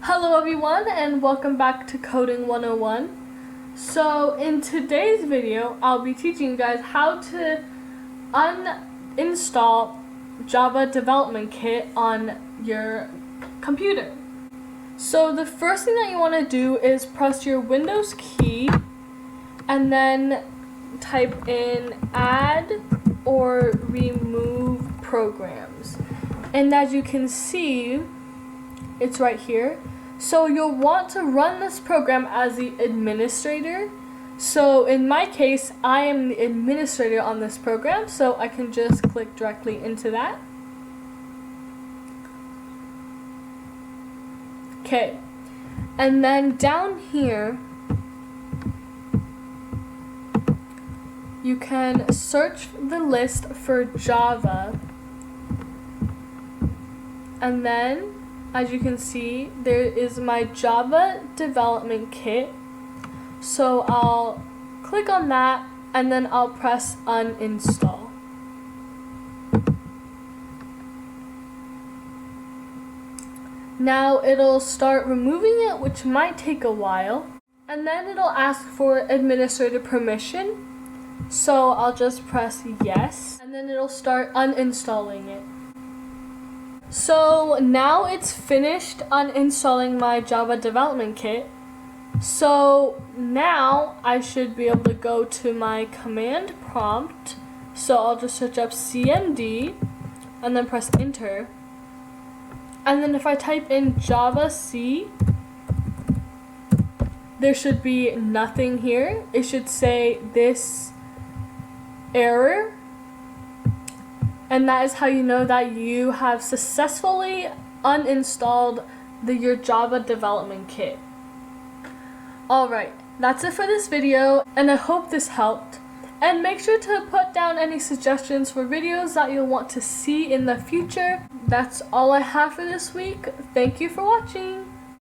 Hello everyone and welcome back to Coding 101. So in today's video, I'll be teaching you guys how to uninstall Java Development Kit on your computer. So the first thing that you want to do is press your Windows key and then type in add or remove programs. And as you can see, it's right here. So you'll want to run this program as the administrator. So in my case, I am the administrator on this program, so I can just click directly into that. Okay, and then down here, you can search the list for Java, and then as you can see, there is my Java Development Kit. So I'll click on that and then I'll press uninstall. Now it'll start removing it, which might take a while. And then it'll ask for administrator permission. So I'll just press yes, and then it'll start uninstalling it. So now it's finished uninstalling my Java Development Kit. So now I should be able to go to my command prompt. So I'll just search up cmd and then press enter. And then if I type in Java C, there should be nothing here. It should say this error. And that is how you know that you have successfully uninstalled your Java Development Kit. Alright, that's it for this video, and I hope this helped. And make sure to put down any suggestions for videos that you'll want to see in the future. That's all I have for this week. Thank you for watching.